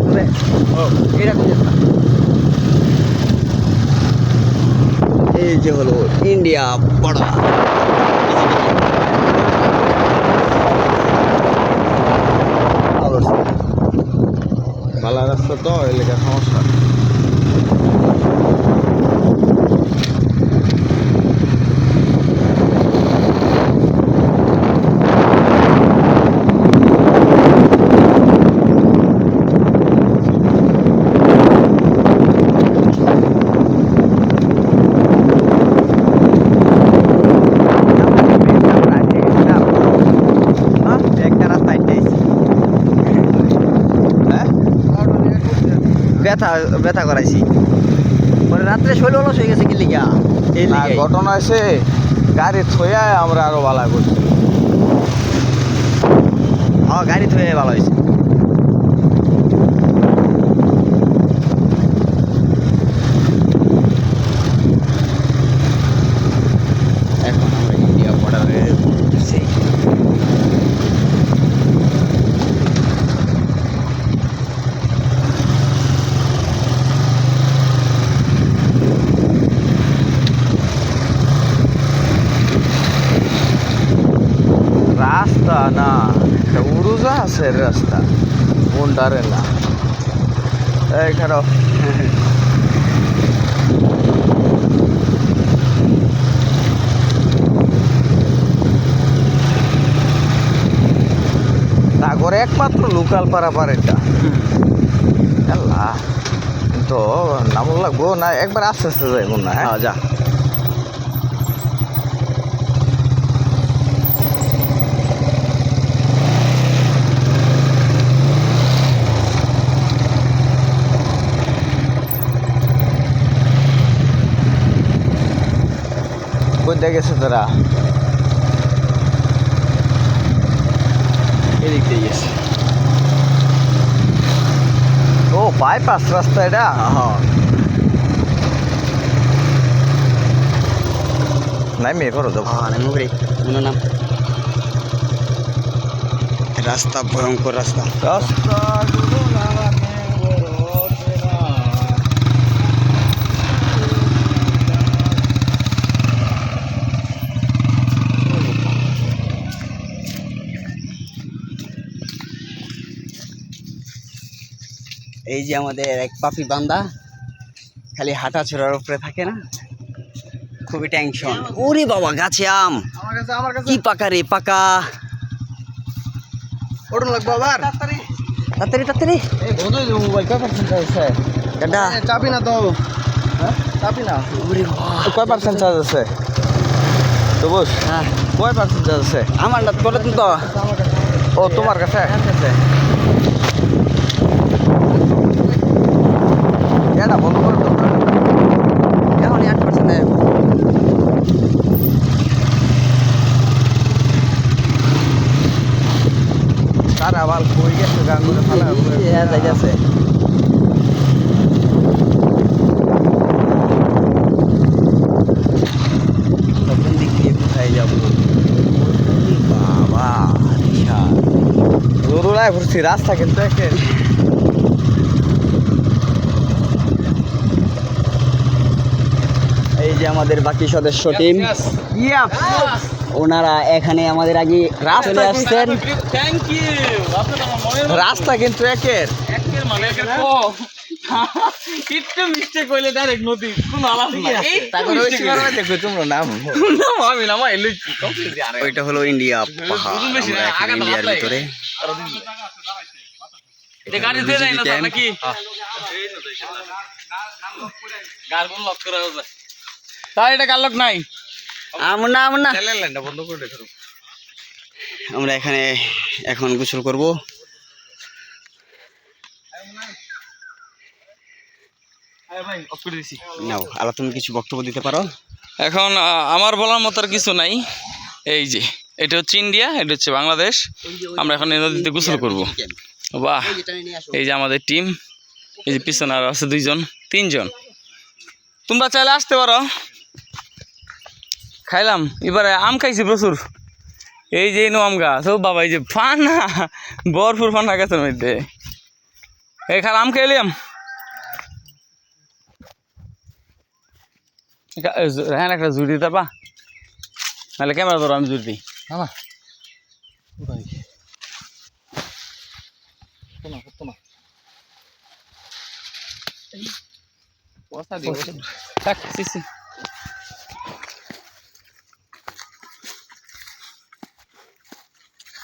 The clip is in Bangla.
করে এরকম এই যে হলো ইন্ডিয়া বর্ডার। ভালো রাস্তা তো এলাকার সমস্যা। ব্যথা করাইছি পরে রাত্রে শৈল অলস হয়ে গেছে কি লিগা এই না ঘটনা আছে গাড়ি থইয়া আমরা আরো ভালো করছি। গাড়ি থয়ে ভালো হয়েছে। এখন আমরা ইন্ডিয়া বর্ডারে উঠতেছি। রাস্তা না উড়ুজা আছে রাস্তা কোনটারে না এইখানে নাগরে একমাত্র লোকাল পারাপার এটা আল্লাহ তো নাম লাগবো না একবার আস্তে আস্তে যাইব না। হ্যাঁ যা কোথায় গেছে তোরা? এদিক দিয়ে গেছে। ও বাইপাস রাস্তা এটা। নাই মেয়ে করো তো নাম রাস্তা ভয়ঙ্কর রাস্তা। রাস্তা এই যে আমাদের এক পাপি বান্দা খালি হাঁটা ছোড়ার উপরে থাকে না, খুবই টেনশন। ওরে বাবা গাছে আম কি পাকা রে পাকা। ওটা লাগবো আবার তাড়াতাড়ি তাড়াতাড়ি মোবাইল কয় পার্সেন্ট আছে? গাড্ডা চাবি না তো চাবি না। ওরে বাবা কয় পার্সেন্ট চার্জ আছে তো বস? হ্যাঁ কয় পার্সেন্ট চার্জ আছে? আমার না তোরা তো ও তোমার কাছে এটা বন্ধ করে দাও এখন 8%। তার আবার কই গেছে গান করে ফালা যাইতেছে কোন দিক দিয়ে কোথায় যাবো বাবা বিশাল। জরুরায় ঘুরছি রাস্তা কিন্তু একে এই যে আমাদের বাকি সদস্য টিম ওনারা এখানে আমাদের আগে চলে আসছেন। রাস্তা কিন্তু একের মিস্টেক হইলে ডাইরেক্ট নদী কোনো আলাপ নাই। দেখো তোমরা নাম আমি না মাইল ওইটা হলো ইন্ডিয়া পাহাড়। আমরা এখন ইন্ডিয়ার ভিতরে এটা গাড়ি দিয়ে যায় না স্যার নাকি? গাড়গুলো লক করা হয়েছে তাই এটা গাল লক নাই। আমরা লাইনটা বন্ধ করে দেখো। আমরা এখানে এখন গোসল করব। নাও আলা তুমি কিছু বক্তব্য দিতে পারো। এখন আমার বলার মতো আর কিছু নাই। এই যে এটা হচ্ছে ইন্ডিয়া, এটা হচ্ছে বাংলাদেশ। আমরা এখন এই নদীতে গোসল করব। বাহ, এই যে আমাদের টিম, এই যে পিছনে আর আছে 2 জন 3 জন। তোমরা চাইলে আসতে পারো। খাইলাম এবারে আম খাইছি প্রচুর। এই যে আম গাছ, ও বাবা এই যে ফানা ভরপুর ফানা গাছের মধ্যে। এই খাল আম খেলিয়াম হ্যাঁ একটা জুড়ি দিতে পারবা নাহলে ক্যামেরা ধরো আমি জুড়ি দিই না থাক সিসি